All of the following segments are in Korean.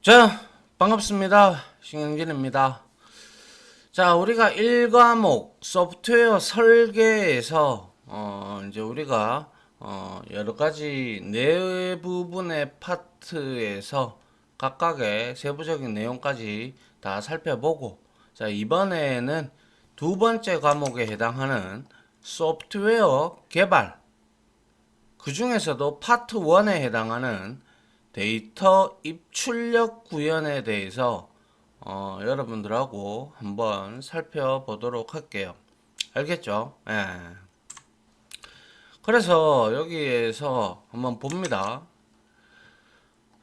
자, 반갑습니다. 신영진입니다. 자, 우리가 1과목 소프트웨어 설계에서 이제 우리가 여러 가지 네 부분의 파트에서 각각의 세부적인 내용까지 다 살펴보고, 자, 이번에는 두 번째 과목에 해당하는 소프트웨어 개발, 그 중에서도 파트 1에 해당하는 데이터 입출력 구현에 대해서 여러분들하고 한번 살펴보도록 할게요. 알겠죠? 예. 그래서 여기에서 한번 봅니다.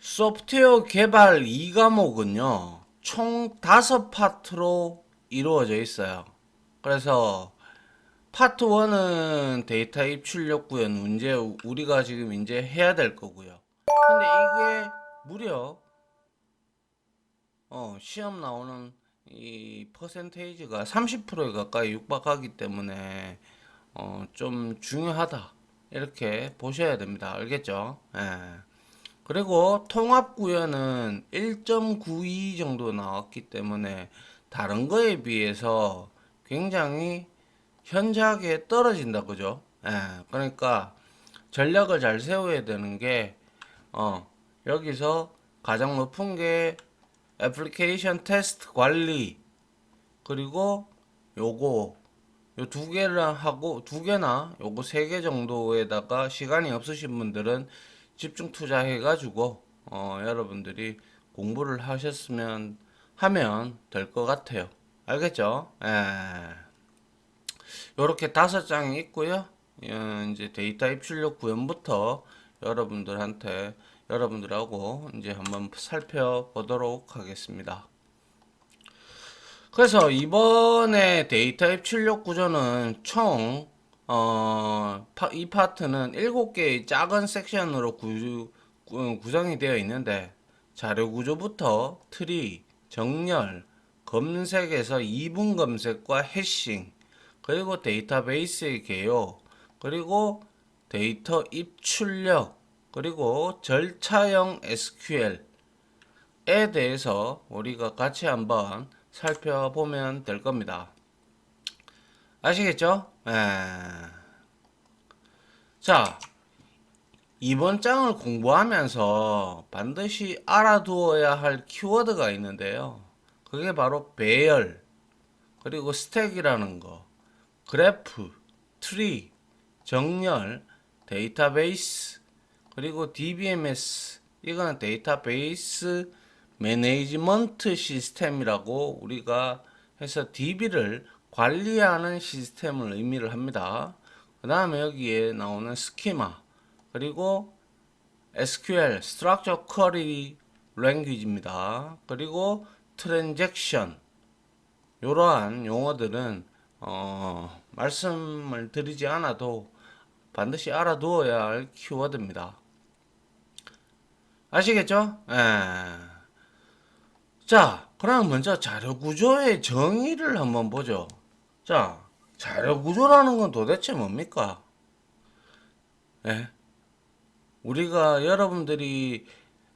소프트웨어 개발 2과목은요, 총 5파트로 이루어져 있어요. 그래서 파트 1은 데이터 입출력 구현 문제 우리가 지금 이제 해야 될 거고요. 근데 이게 무려 시험 나오는 이 퍼센테이지가 30%에 가까이 육박하기 때문에 좀 중요하다 이렇게 보셔야 됩니다. 알겠죠? 예. 그리고 통합 구현은 1.92 정도 나왔기 때문에 다른 거에 비해서 굉장히 현저하게 떨어진다 그죠? 예. 그러니까 전략을 잘 세워야 되는 게 여기서 가장 높은 게 애플리케이션 테스트 관리, 그리고 요거 요 두 개를 하고, 두 개나 요거 세 개 정도에다가 시간이 없으신 분들은 집중 투자해 가지고 여러분들이 공부를 하셨으면 하면 될 것 같아요. 알겠죠? 예. 요렇게 5장이 있고요. 이제 데이터 입출력 구현부터 여러분들한테 여러분들하고 이제 한번 살펴보도록 하겠습니다. 그래서 이번에 데이터 입출력 구조는 총 이 파트는 7개의 작은 섹션으로 구성이 되어 있는데, 자료 구조부터 트리, 정렬, 검색에서 이분 검색과 해싱, 그리고 데이터베이스의 개요, 그리고 데이터 입출력, 그리고 절차형 SQL에 대해서 우리가 같이 한번 살펴보면 될 겁니다. 아시겠죠? 자, 이번 장을 공부하면서 반드시 알아두어야 할 키워드가 있는데요. 그게 바로 배열, 그리고 스택이라는 거, 그래프, 트리, 정렬, 데이터베이스, 그리고 DBMS, 이거는 데이터베이스 매니지먼트 시스템이라고 우리가 해서 DB를 관리하는 시스템을 의미를 합니다. 그 다음에 여기에 나오는 스키마, 그리고 SQL, Structure Query Language입니다. 그리고 트랜잭션, 이러한 용어들은 말씀을 드리지 않아도 반드시 알아두어야 할 키워드입니다. 아시겠죠? 자, 그럼 먼저 자료 구조의 정의를 한번 보죠. 자, 자료 구조라는 건 도대체 뭡니까? 예? 우리가 여러분들이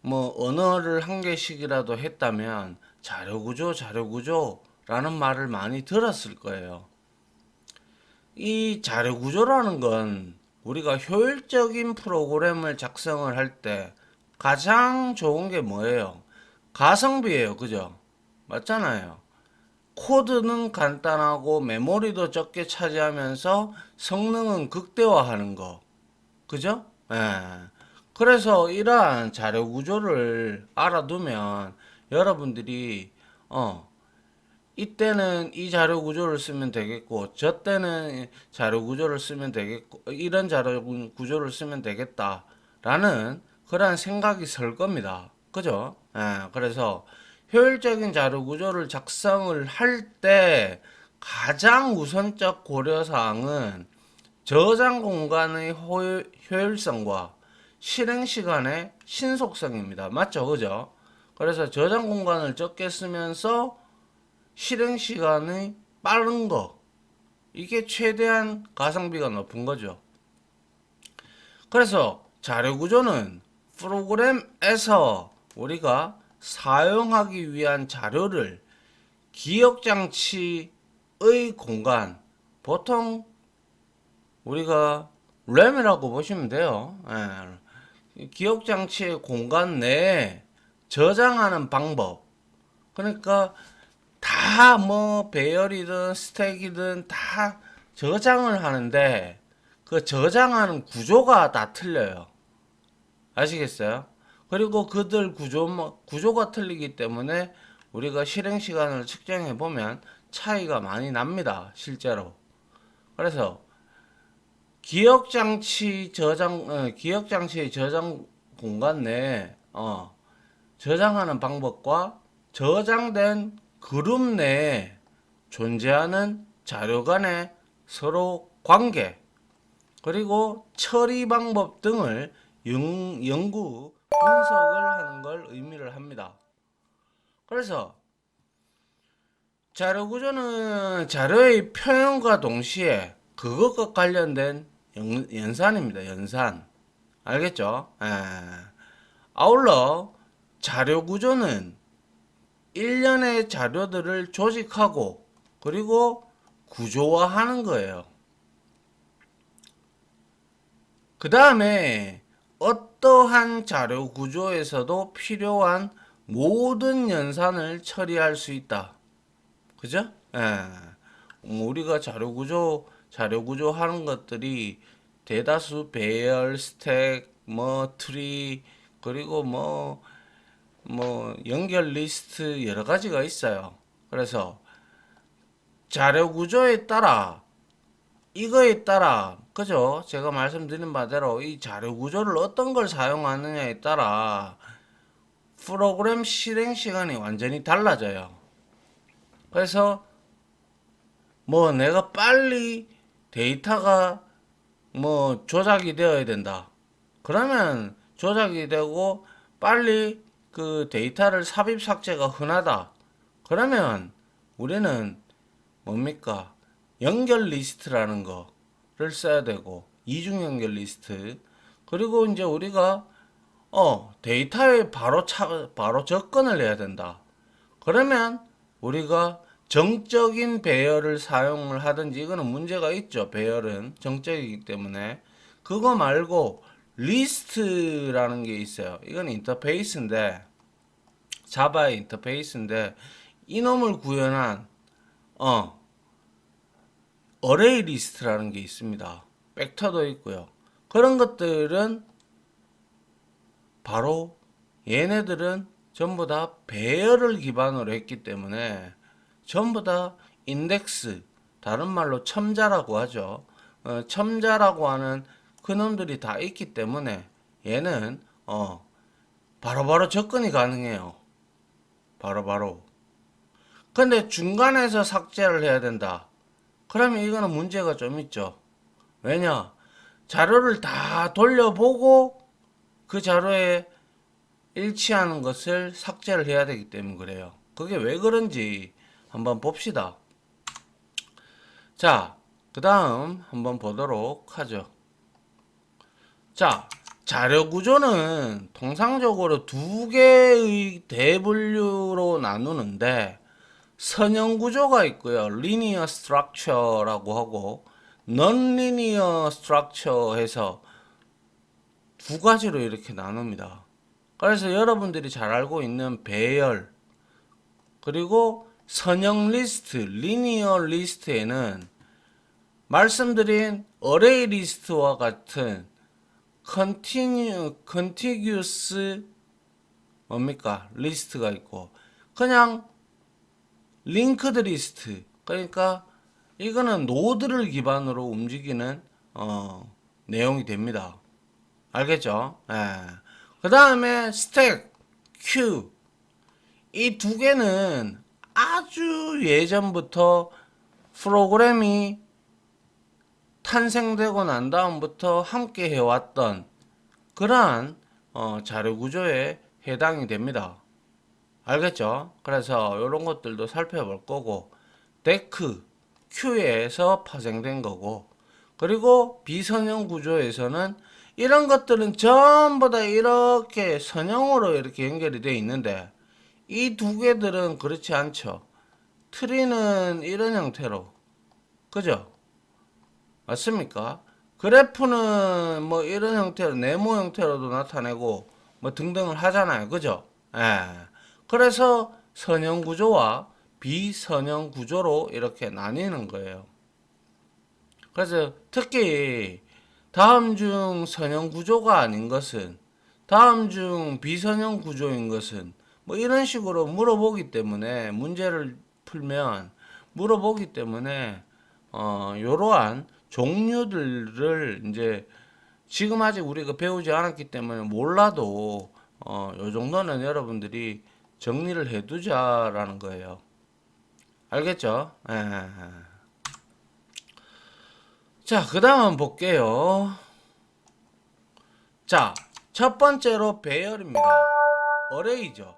뭐 언어를 한 개씩이라도 했다면 자료 구조, 자료 구조라는 말을 많이 들었을 거예요. 이 자료 구조라는 건 우리가 효율적인 프로그램을 작성을 할 때 가장 좋은 게 뭐예요? 가성비예요. 그죠? 맞잖아요. 코드는 간단하고 메모리도 적게 차지하면서 성능은 극대화하는 거. 그죠? 예. 그래서 이러한 자료 구조를 알아두면 여러분들이 이때는 이 자료 구조를 쓰면 되겠고, 저 때는 자료 구조를 쓰면 되겠고, 이런 자료 구조를 쓰면 되겠다라는 그러한 생각이 설 겁니다. 그죠? 그래서 효율적인 자료 구조를 작성을 할 때 가장 우선적 고려사항은 저장 공간의 효율성과 실행 시간의 신속성입니다. 맞죠? 그죠? 그래서 저장 공간을 적게 쓰면서 실행 시간이 빠른 거, 이게 최대한 가성비가 높은 거죠. 그래서 자료 구조는 프로그램에서 우리가 사용하기 위한 자료를 기억장치의 공간, 보통 우리가 램이라고 보시면 돼요. 예. 기억장치의 공간 내에 저장하는 방법. 그러니까 다 뭐 배열이든 스택이든 다 저장을 하는데 그 저장하는 구조가 다 틀려요. 아시겠어요? 그리고 그들 구조가 틀리기 때문에 우리가 실행 시간을 측정해 보면 차이가 많이 납니다. 실제로. 그래서 기억장치의 저장 공간 내에 저장하는 방법과 저장된 그룹 내에 존재하는 자료 간의 서로 관계, 그리고 처리 방법 등을 연구, 분석을 하는 걸 의미를 합니다. 그래서 자료 구조는 자료의 표현과 동시에 그것과 관련된 연산입니다. 연산. 알겠죠? 아울러 자료 구조는 일련의 자료들을 조직하고 그리고 구조화하는 거예요. 그 다음에 어떠한 자료 구조에서도 필요한 모든 연산을 처리할 수 있다. 그죠? 우리가 자료 구조 하는 것들이 대다수 배열, 스택, 뭐 트리, 그리고 뭐 연결 리스트 여러 가지가 있어요. 그래서 자료 구조에 따라 이거에 따라 그죠? 제가 말씀드린 바대로 이 자료 구조를 어떤 걸 사용하느냐에 따라 프로그램 실행 시간이 완전히 달라져요. 그래서 뭐 내가 빨리 데이터가 뭐 조작이 되어야 된다. 그러면 조작이 되고 빨리 그 데이터를 삽입 삭제가 흔하다. 그러면 우리는 뭡니까? 연결 리스트라는 거를 써야 되고 이중 연결 리스트. 그리고 이제 우리가 데이터에 바로 접근을 해야 된다. 그러면 우리가 정적인 배열을 사용을 하든지 이거는 문제가 있죠. 배열은 정적이기 때문에 그거 말고 리스트라는 게 있어요. 이건 인터페이스인데 자바의 인터페이스인데 이놈을 구현한 어레이 리스트라는 게 있습니다. 벡터도 있고요. 그런 것들은 바로 얘네들은 전부 다 배열을 기반으로 했기 때문에 전부 다 인덱스, 다른 말로 첨자라고 하죠. 첨자라고 하는 그놈들이 다 있기 때문에 얘는 바로바로 접근이 가능해요. 바로바로. 근데 중간에서 삭제를 해야 된다. 그러면 이거는 문제가 좀 있죠. 왜냐? 자료를 다 돌려보고 그 자료에 일치하는 것을 삭제를 해야 되기 때문에 그래요. 그게 왜 그런지 한번 봅시다. 자, 그 다음 한번 보도록 하죠. 자, 자료 구조는 통상적으로 두 개의 대분류로 나누는데 선형 구조가 있고요. linear structure라고 하고 non-linear structure 해서 두 가지로 이렇게 나눕니다. 그래서 여러분들이 잘 알고 있는 배열 그리고 선형 리스트, 리니어 리스트에는 말씀드린 어레이 리스트와 같은 contiguous 뭡니까? 리스트가 있고 그냥 링크드 리스트 그러니까 이거는 노드를 기반으로 움직이는 내용이 됩니다. 알겠죠? 그 다음에 스택, 큐 이 두 개는 아주 예전부터 프로그램이 탄생되고 난 다음부터 함께 해왔던 그러한 자료 구조에 해당이 됩니다. 알겠죠? 그래서 이런 것들도 살펴볼 거고 데크, 큐에서 파생된 거고 그리고 비선형 구조에서는 이런 것들은 전부 다 이렇게 선형으로 이렇게 연결이 되어 있는데 이 두 개들은 그렇지 않죠. 트리는 이런 형태로, 그죠? 맞습니까? 그래프는 뭐 이런 형태로, 네모 형태로도 나타내고 뭐 등등을 하잖아요. 그죠? 예. 그래서 선형 구조와 비선형 구조로 이렇게 나뉘는 거예요. 그래서 특히 다음 중 선형 구조가 아닌 것은, 다음 중 비선형 구조인 것은, 뭐 이런 식으로 물어보기 때문에, 문제를 풀면 물어보기 때문에 이러한 종류들을 이제 지금 아직 우리가 배우지 않았기 때문에 몰라도 요 정도는 여러분들이 정리를 해두자라는 거예요. 알겠죠? 예. 자, 그 다음 한번 볼게요. 자, 첫 번째로 배열입니다. 어레이죠.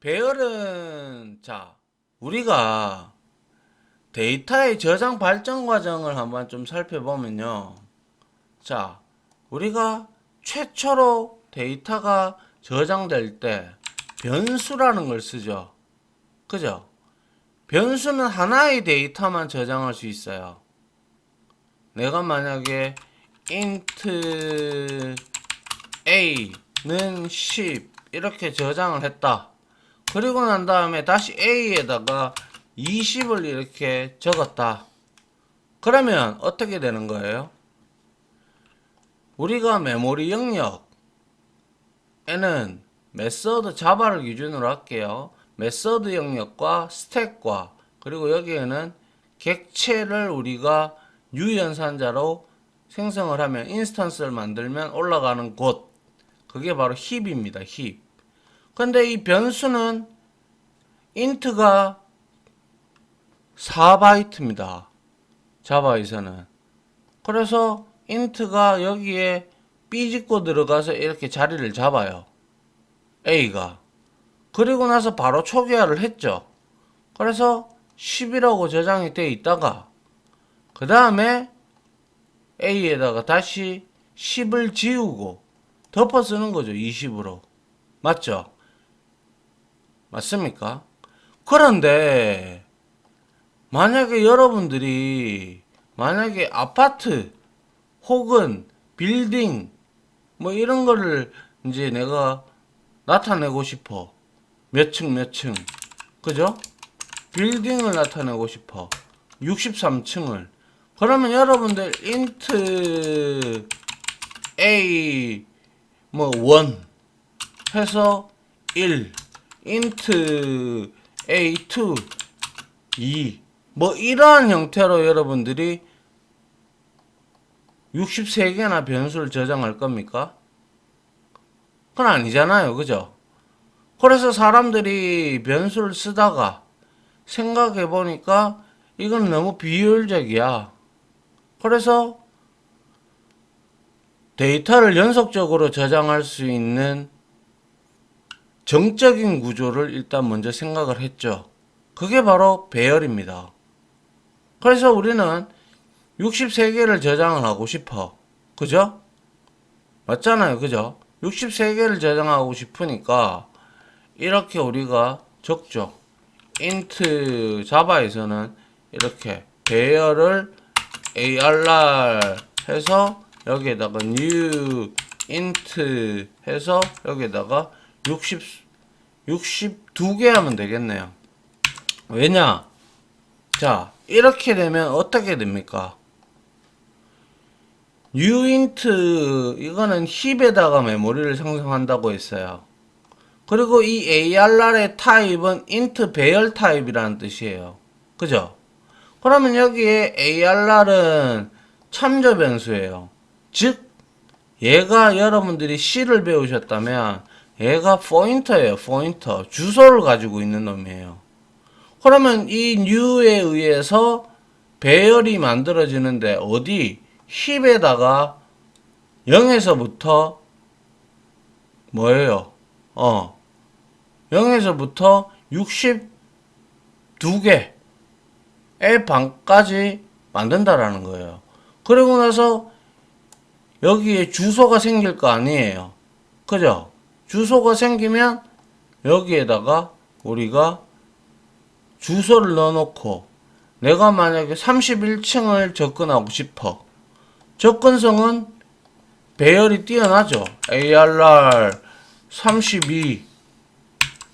배열은, 자, 우리가 데이터의 저장 발전 과정을 한번 좀 살펴보면요. 자, 우리가 최초로 데이터가 저장될 때 변수라는 걸 쓰죠. 그죠? 변수는 하나의 데이터만 저장할 수 있어요. 내가 만약에 int a는 10 이렇게 저장을 했다. 그리고 난 다음에 다시 a에다가 20을 이렇게 적었다. 그러면 어떻게 되는 거예요? 우리가 메모리 영역에는 메서드 자바를 기준으로 할게요. 메서드 영역과 스택과 그리고 여기에는 객체를 우리가 유연산자로 생성을 하면 인스턴스를 만들면 올라가는 곳, 그게 바로 힙입니다. 힙. 근데 이 변수는 int가 4바이트입니다. 자바에서는. 그래서 int가 여기에 삐집고 들어가서 이렇게 자리를 잡아요. a가. 그리고 나서 바로 초기화를 했죠. 그래서 10이라고 저장이 돼 있다가 그 다음에 a에다가 다시 10을 지우고 덮어 쓰는 거죠. 20으로. 맞죠? 맞습니까? 그런데 만약에 여러분들이 만약에 아파트 혹은 빌딩 뭐 이런 거를 이제 내가 나타내고 싶어. 몇 층 몇 층. 그죠? 빌딩을 나타내고 싶어. 63층을. 그러면 여러분들 int a 뭐 1 해서 1 int a2 2 뭐 이러한 형태로 여러분들이 63개나 변수를 저장할 겁니까? 그건 아니잖아요. 그죠? 그래서 사람들이 변수를 쓰다가 생각해 보니까 이건 너무 비효율적이야. 그래서 데이터를 연속적으로 저장할 수 있는 정적인 구조를 일단 먼저 생각을 했죠. 그게 바로 배열입니다. 그래서 우리는 63개를 저장을 하고 싶어. 그죠? 맞잖아요. 그죠? 63개를 저장하고 싶으니까 이렇게 우리가 적죠. int 자바에서는 이렇게 배열을 arr 해서 여기에다가 new int 해서 여기에다가 62개 하면 되겠네요. 왜냐? 자, 이렇게 되면 어떻게 됩니까? uint 이거는 힙에다가 메모리를 생성한다고 했어요. 그리고 이 arr의 타입은 int 배열 타입이라는 뜻이에요. 그죠? 그러면 여기에 arr은 참조 변수예요. 즉 얘가 여러분들이 C를 배우셨다면 얘가 포인터예요. 포인터. 주소를 가지고 있는 놈이에요. 그러면 이 new에 의해서 배열이 만들어지는데 어디? 힙에다가 0에서부터 뭐예요? 0에서부터 62개의 방까지 만든다라는 거예요. 그리고 나서 여기에 주소가 생길 거 아니에요. 그죠? 주소가 생기면 여기에다가 우리가 주소를 넣어놓고 내가 만약에 31층을 접근하고 싶어. 접근성은 배열이 뛰어나죠. ARR 32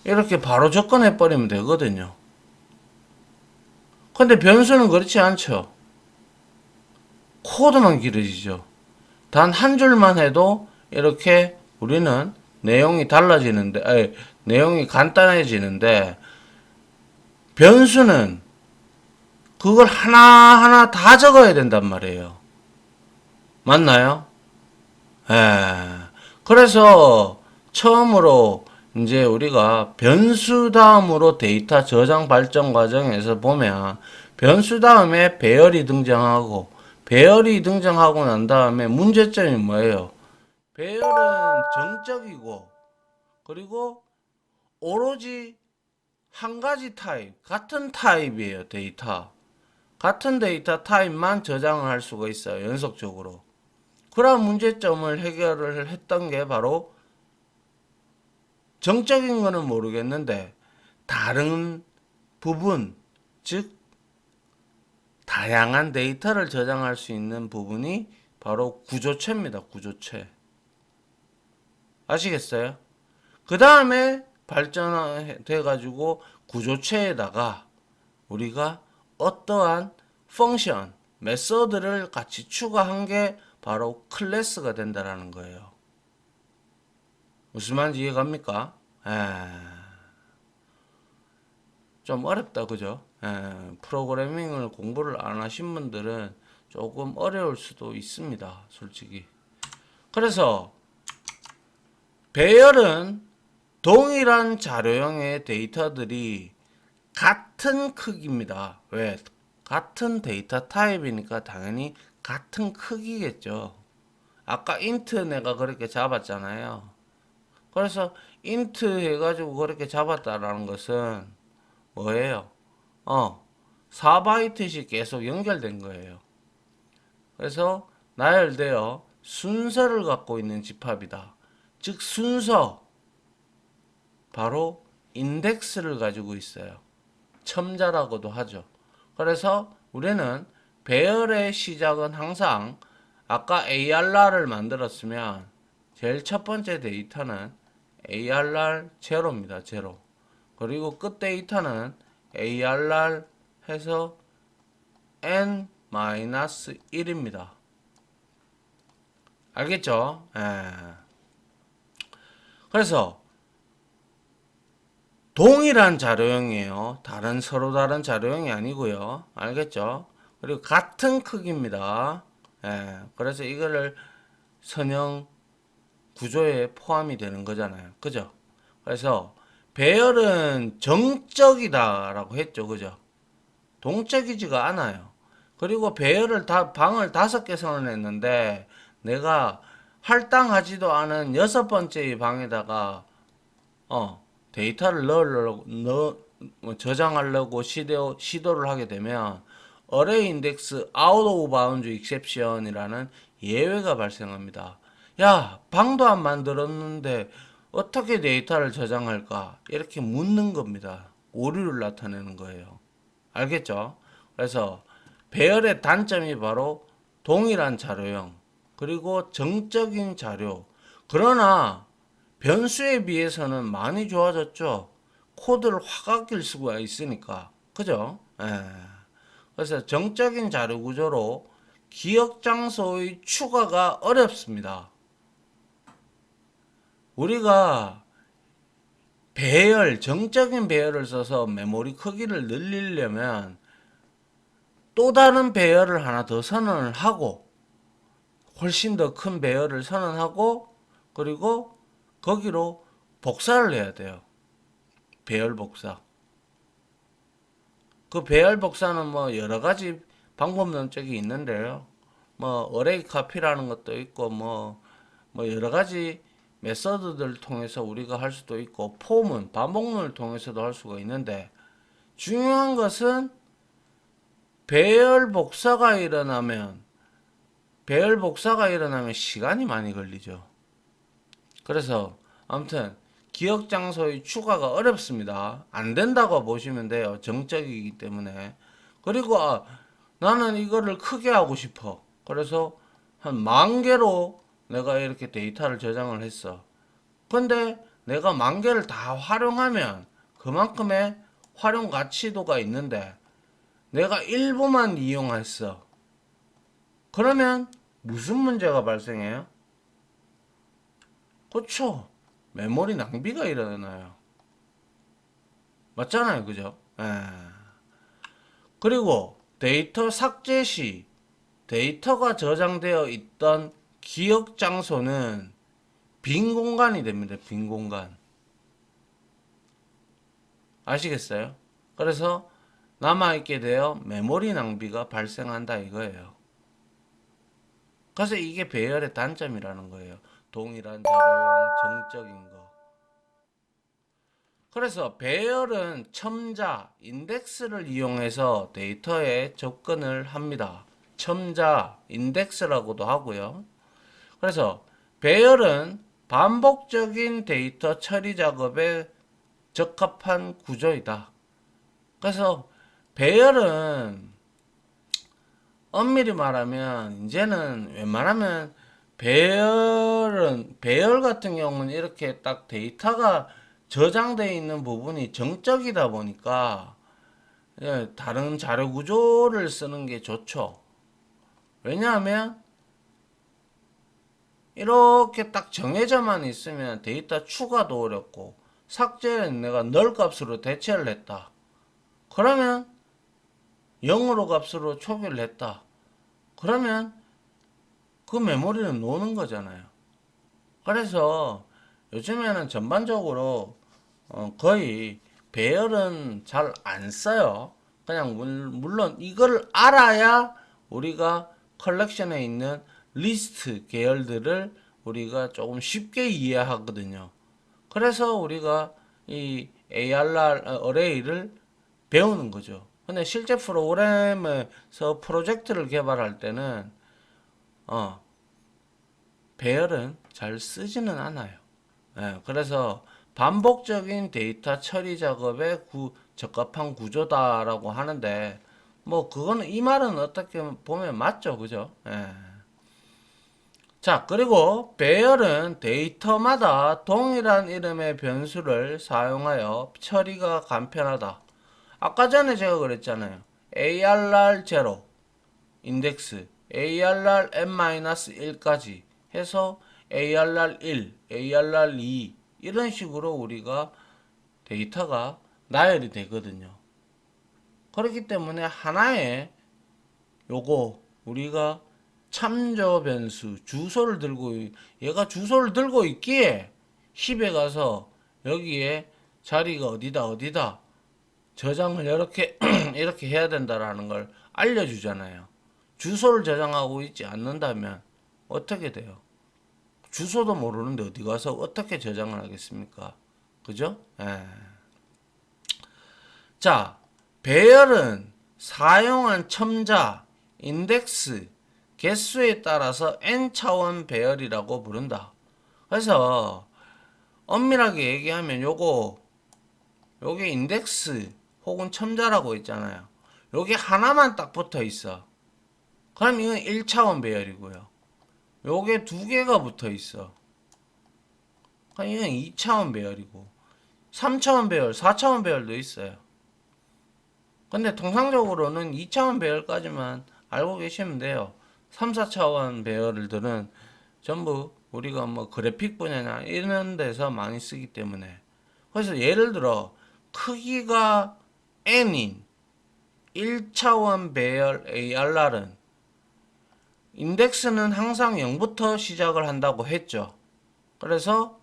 이렇게 바로 접근해 버리면 되거든요. 근데 변수는 그렇지 않죠. 코드만 길어지죠. 단 한 줄만 해도 이렇게 우리는 내용이 달라지는데, 아니, 내용이 간단해지는데, 변수는 그걸 하나하나 다 적어야 된단 말이에요. 맞나요? 예. 그래서 처음으로 이제 우리가 변수 다음으로 데이터 저장 발전 과정에서 보면 변수 다음에 배열이 등장하고 배열이 등장하고 난 다음에 문제점이 뭐예요? 배열은 정적이고 그리고 오로지 한 가지 타입, 같은 타입이에요, 데이터. 같은 데이터 타입만 저장을 할 수가 있어요, 연속적으로. 그런 문제점을 해결을 했던 게 바로 정적인 거는 모르겠는데 다른 부분, 즉 다양한 데이터를 저장할 수 있는 부분이 바로 구조체입니다. 구조체. 아시겠어요? 그 다음에 발전돼 가지고 구조체에다가 우리가 어떠한 펑션, 메서드를 같이 추가한 게 바로 클래스가 된다라는 거예요. 무슨 말인지 이해갑니까? 좀 어렵다, 그죠? 프로그래밍을 공부를 안 하신 분들은 조금 어려울 수도 있습니다, 솔직히. 그래서 배열은 동일한 자료형의 데이터들이 같은 크기입니다. 왜? 같은 데이터 타입이니까 당연히 같은 크기겠죠. 아까 인트 내가 그렇게 잡았잖아요. 그래서 인트 해가지고 그렇게 잡았다라는 것은 뭐예요? 4바이트씩 계속 연결된 거예요. 그래서 나열되어 순서를 갖고 있는 집합이다. 즉 순서, 바로 인덱스를 가지고 있어요. 첨자라고도 하죠. 그래서 우리는 배열의 시작은 항상 아까 ARR을 만들었으면 제일 첫 번째 데이터는 ARR 제로입니다. 제로. 그리고 끝 데이터는 ARR 해서 n-1입니다. 알겠죠? 그래서 동일한 자료형이에요. 서로 다른 자료형이 아니고요. 알겠죠? 그리고 같은 크기입니다. 그래서 이거를 선형 구조에 포함이 되는 거잖아요. 그죠? 그래서 배열은 정적이다라고 했죠. 그죠? 동적이지가 않아요. 그리고 배열을 방을 5개 선언했는데 내가 할당하지도 않은 6번째 방에다가 데이터를 저장하려고 시도를 하게 되면 array index out of bounds exception이라는 예외가 발생합니다. 야, 방도 안 만들었는데 어떻게 데이터를 저장할까? 이렇게 묻는 겁니다. 오류를 나타내는 거예요. 알겠죠? 그래서 배열의 단점이 바로 동일한 자료형, 그리고 정적인 자료. 그러나 변수에 비해서는 많이 좋아졌죠. 코드를 확 아낄 수가 있으니까. 그죠? 그래서 정적인 자료 구조로 기억 장소의 추가가 어렵습니다. 우리가 정적인 배열을 써서 메모리 크기를 늘리려면 또 다른 배열을 하나 더 선언을 하고 훨씬 더 큰 배열을 선언하고 그리고 거기로 복사를 해야 돼요. 배열 복사. 그 배열 복사는 뭐 여러 가지 방법론적이 있는데요. 뭐 어레이 카피라는 것도 있고 뭐 여러 가지 메서드들을 통해서 우리가 할 수도 있고 폼은 반복문을 통해서도 할 수가 있는데 중요한 것은 배열 복사가 일어나면 시간이 많이 걸리죠. 그래서 아무튼 기억 장소의 추가가 어렵습니다. 안 된다고 보시면 돼요. 정적이기 때문에. 그리고 나는 이거를 크게 하고 싶어. 그래서 한 10,000개로 내가 이렇게 데이터를 저장을 했어. 근데 내가 10,000개를 다 활용하면 그만큼의 활용 가치도가 있는데 내가 일부만 이용했어. 그러면 무슨 문제가 발생해요? 그쵸? 메모리 낭비가 일어나요. 맞잖아요. 그죠? 예. 그리고 데이터 삭제 시 데이터가 저장되어 있던 기억 장소는 빈 공간이 됩니다. 빈 공간. 아시겠어요? 그래서 남아있게 되어 메모리 낭비가 발생한다 이거예요. 그래서 이게 배열의 단점이라는 거예요. 동일한 자료형 정적인 거. 그래서 배열은 첨자, 인덱스를 이용해서 데이터에 접근을 합니다. 첨자, 인덱스라고도 하고요. 그래서 배열은 반복적인 데이터 처리 작업에 적합한 구조이다. 그래서 배열은 엄밀히 말하면 이제는 웬만하면 배열 같은 경우는 이렇게 딱 데이터가 저장되어 있는 부분이 정적이다 보니까 다른 자료 구조를 쓰는 게 좋죠. 왜냐하면 이렇게 딱 정해져만 있으면 데이터 추가도 어렵고 삭제는 내가 널 값으로 대체를 했다. 그러면 0으로 값으로 초기를 했다. 그러면 그 메모리는 노는 거잖아요. 그래서 요즘에는 전반적으로 거의 배열은 잘 안 써요. 그냥 물론 이걸 알아야 우리가 컬렉션에 있는 리스트 계열들을 우리가 조금 쉽게 이해하거든요. 그래서 우리가 이 ARR 어레이를 배우는 거죠. 근데 실제 프로그램에서 프로젝트를 개발할 때는 배열은 잘 쓰지는 않아요. 그래서 반복적인 데이터 처리 작업에 적합한 구조다라고 하는데 뭐 그거는 이 말은 어떻게 보면 맞죠, 그죠? 자, 그리고 배열은 데이터마다 동일한 이름의 변수를 사용하여 처리가 간편하다. 아까 전에 제가 그랬잖아요. ARR0 인덱스, ARR n-1까지 해서 ARR1, ARR2 이런 식으로 우리가 데이터가 나열이 되거든요. 그렇기 때문에 하나의 요거 우리가 참조 변수 주소를 들고 얘가 주소를 들고 있기에 힙에 가서 여기에 자리가 어디다 어디다 저장을 이렇게 이렇게 해야 된다라는 걸 알려주잖아요. 주소를 저장하고 있지 않는다면 어떻게 돼요? 주소도 모르는데 어디 가서 어떻게 저장을 하겠습니까? 그죠? 예. 자, 배열은 사용한 첨자, 인덱스, 개수에 따라서 n차원 배열이라고 부른다. 그래서 엄밀하게 얘기하면 요게 인덱스 혹은 첨자라고 있잖아요. 요게 하나만 딱 붙어 있어. 그럼 이건 1차원 배열이고요. 요게 두 개가 붙어 있어. 그럼 이건 2차원 배열이고 3차원 배열, 4차원 배열도 있어요. 근데 통상적으로는 2차원 배열까지만 알고 계시면 돼요. 3, 4차원 배열들은 전부 우리가 뭐 그래픽 분야나 이런 데서 많이 쓰기 때문에 그래서 예를 들어 크기가 n인 1차원 배열 ARR은 인덱스는 항상 0부터 시작을 한다고 했죠. 그래서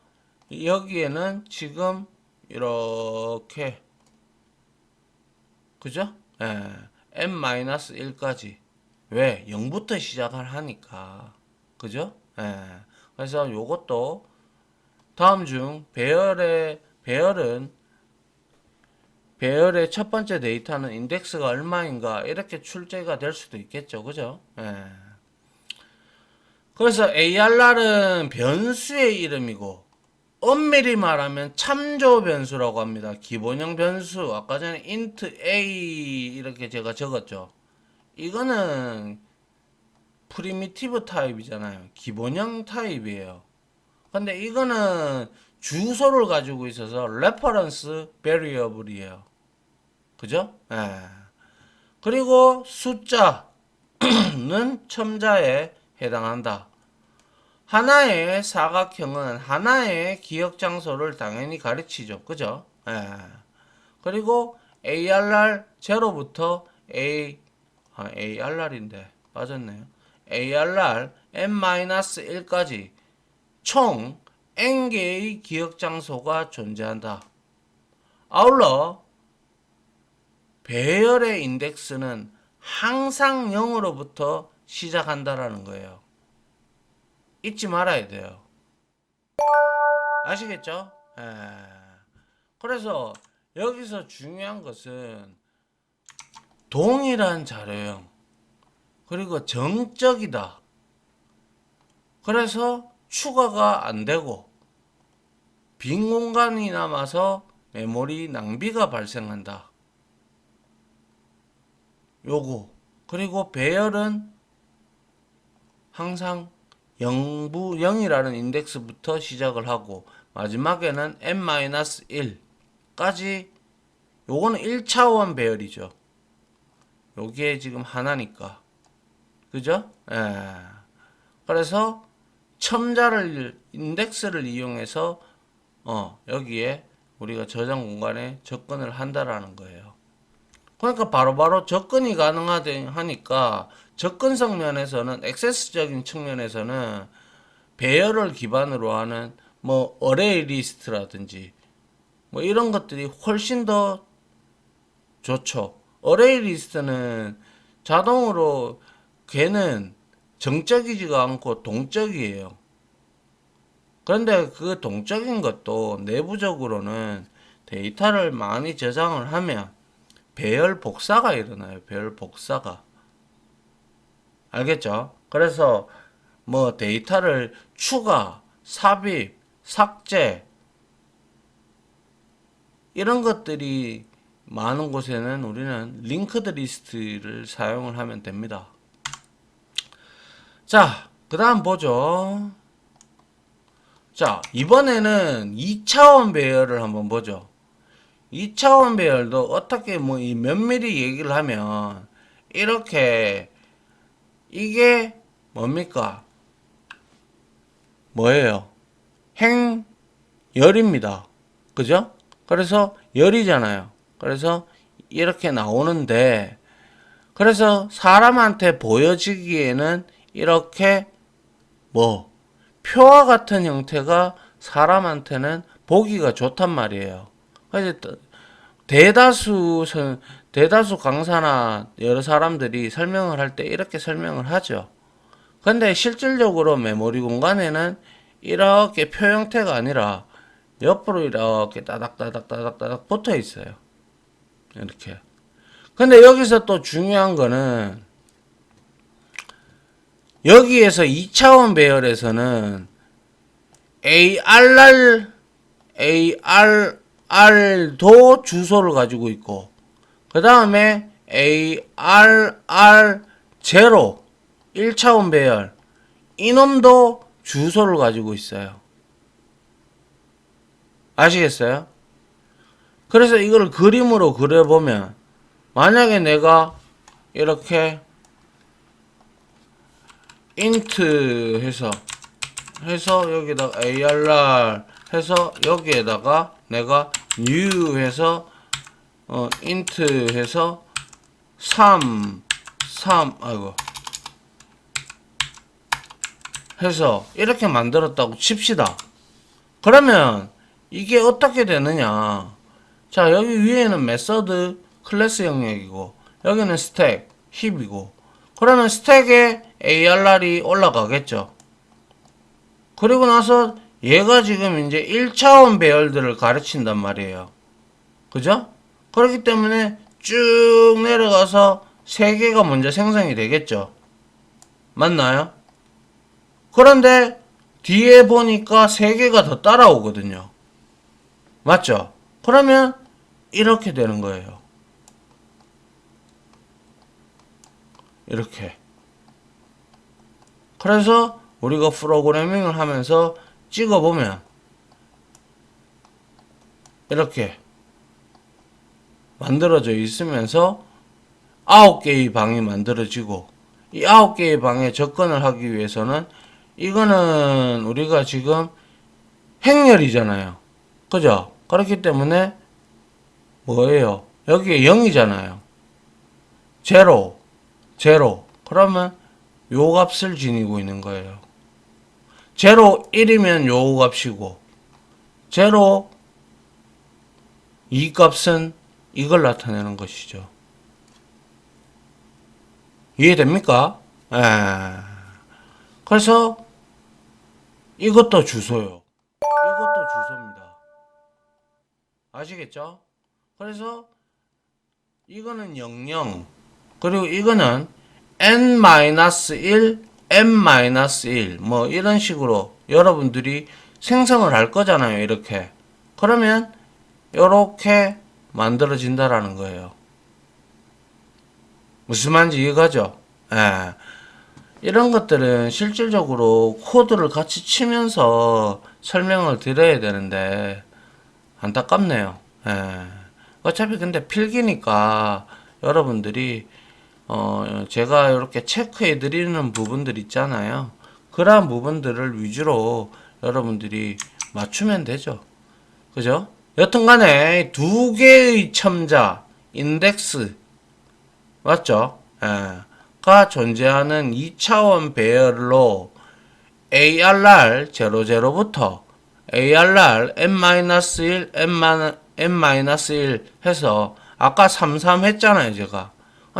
여기에는 지금 이렇게 그죠? n-1까지 왜? 0부터 시작을 하니까 그죠? 그래서 요것도 다음 중 배열의 첫 번째 데이터는 인덱스가 얼마인가 이렇게 출제가 될 수도 있겠죠. 그죠? 그래서 ARR은 변수의 이름이고 엄밀히 말하면 참조 변수라고 합니다. 기본형 변수. 아까 전에 int a 이렇게 제가 적었죠. 이거는 프리미티브 타입이잖아요. 기본형 타입이에요. 근데 이거는 주소를 가지고 있어서 레퍼런스 베리어블이에요. 그죠? 예. 그리고 숫자는 첨자에 해당한다. 하나의 사각형은 하나의 기억 장소를 당연히 가르치죠. 그죠? 예. 그리고 ARR 0부터 ARR인데 빠졌네요. ARR n-1까지 총 n개의 기억 장소가 존재한다. 아울러 배열의 인덱스는 항상 0으로부터 시작한다라는 거예요. 잊지 말아야 돼요. 아시겠죠? 그래서 여기서 중요한 것은 동일한 자료형 그리고 정적이다. 그래서 추가가 안 되고 빈 공간이 남아서 메모리 낭비가 발생한다. 요거. 그리고 배열은 항상 0이라는 인덱스부터 시작을 하고 마지막에는 n-1까지 요거는 1차원 배열이죠. 여기에 지금 하나니까. 그죠? 예. 그래서 첨자를 인덱스를 이용해서 여기에 우리가 저장 공간에 접근을 한다라는 거예요. 그러니까 바로바로 접근이 가능하니까 접근성 면에서는 액세스적인 측면에서는 배열을 기반으로 하는 뭐 어레이 리스트라든지 뭐 이런 것들이 훨씬 더 좋죠. 어레이 리스트는 자동으로 걔는 정적이지가 않고 동적이에요. 그런데 그 동적인 것도 내부적으로는 데이터를 많이 저장을 하면 배열 복사가 일어나요. 배열 복사가. 알겠죠? 그래서 뭐 데이터를 추가, 삽입, 삭제 이런 것들이 많은 곳에는 우리는 링크드 리스트를 사용을 하면 됩니다. 자, 그 다음 보죠. 자, 이번에는 2차원 배열을 한번 보죠. 2차원 배열도 어떻게 뭐 이 면밀히 얘기를 하면 이렇게 이게 뭡니까? 뭐예요? 행열입니다. 그죠? 그래서 열이잖아요. 그래서 이렇게 나오는데 그래서 사람한테 보여지기에는 이렇게 뭐 표와 같은 형태가 사람한테는 보기가 좋단 말이에요. 그래서 대다수 강사나 여러 사람들이 설명을 할 때 이렇게 설명을 하죠. 근데 실질적으로 메모리 공간에는 이렇게 표 형태가 아니라 옆으로 이렇게 따닥따닥 붙어 있어요. 이렇게. 근데 여기서 또 중요한 거는 여기에서 2차원 배열에서는 ARR도 주소를 가지고 있고 그 다음에 ARR0 1차원 배열 이놈도 주소를 가지고 있어요. 아시겠어요? 그래서 이걸 그림으로 그려보면 만약에 내가 이렇게 int 해서 여기다가 ARR 해서 여기에다가 내가 new 해서 int 해서 3 아이고 해서 이렇게 만들었다고 칩시다. 그러면 이게 어떻게 되느냐? 자, 여기 위에는 메서드 클래스 영역이고 여기는 스택 힙이고 그러면 스택에 ARR이 올라가겠죠. 그리고 나서 얘가 지금 이제 1차원 배열들을 가르친단 말이에요. 그죠? 그렇기 때문에 쭉 내려가서 3개가 먼저 생성이 되겠죠. 맞나요? 그런데 뒤에 보니까 3개가 더 따라오거든요. 맞죠? 그러면 이렇게 되는 거예요. 이렇게. 그래서 우리가 프로그래밍을 하면서 찍어보면 이렇게 만들어져 있으면서 9개의 방이 만들어지고, 이 9개의 방에 접근을 하기 위해서는 이거는 우리가 지금 행렬이잖아요. 그죠? 그렇기 때문에 뭐예요? 여기에 0이잖아요. 제로, 제로. 그러면 요 값을 지니고 있는 거예요. 제로 1이면 요 값이고, 제로 2 값은 이걸 나타내는 것이죠. 이해됩니까? 예. 그래서 이것도 주소요. 이것도 주소입니다. 아시겠죠? 그래서 이거는 00, 그리고 이거는 n-1, m-1 뭐 이런 식으로 여러분들이 생성을 할 거잖아요. 이렇게. 그러면 이렇게 만들어진다라는 거예요. 무슨 말인지 이해가죠? 예. 이런 것들은 실질적으로 코드를 같이 치면서 설명을 드려야 되는데 안타깝네요. 예. 어차피 근데 필기니까 여러분들이 제가 이렇게 체크해 드리는 부분들 있잖아요. 그러한 부분들을 위주로 여러분들이 맞추면 되죠. 그죠? 여튼간에 두 개의 첨자 인덱스 맞죠? 예. 가 존재하는 2차원 배열로 ARR 00부터 ARR n-1, n-1 해서 아까 33 했잖아요, 제가.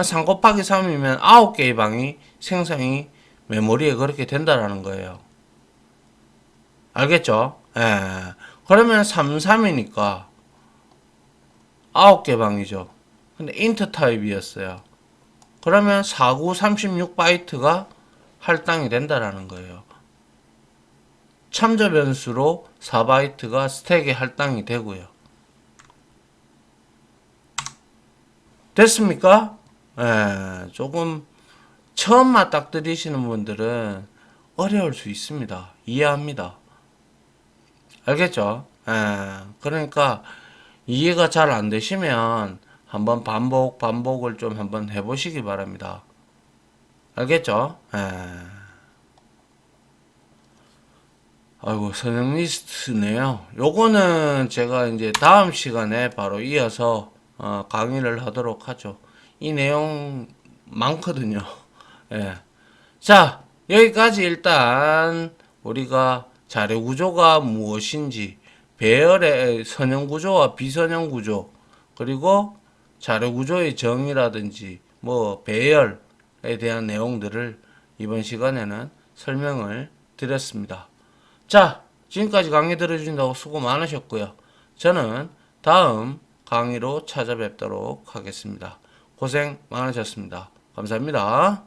3 곱하기 3이면 9개의 방이 생성이 메모리에 그렇게 된다라는 거예요. 알겠죠? 예. 그러면 33이니까 9개 방이죠. 근데 인트 타입이었어요. 그러면 49, 36바이트가 할당이 된다라는 거예요. 참조 변수로 4바이트가 스택에 할당이 되고요. 됐습니까? 예, 조금 처음 맞닥뜨리시는 분들은 어려울 수 있습니다. 이해합니다. 알겠죠? 예, 그러니까 이해가 잘 안 되시면 한번 반복을 좀 한번 해보시기 바랍니다. 알겠죠? 예. 아이고, 선행 리스트네요. 요거는 제가 이제 다음 시간에 바로 이어서 강의를 하도록 하죠. 이 내용 많거든요. 예. 자, 여기까지 일단 우리가 자료 구조가 무엇인지, 배열의 선형 구조와 비선형 구조, 그리고 자료 구조의 정의라든지 뭐 배열에 대한 내용들을 이번 시간에는 설명을 드렸습니다. 자, 지금까지 강의 들어주신다고 수고 많으셨고요. 저는 다음 강의로 찾아뵙도록 하겠습니다. 고생 많으셨습니다. 감사합니다.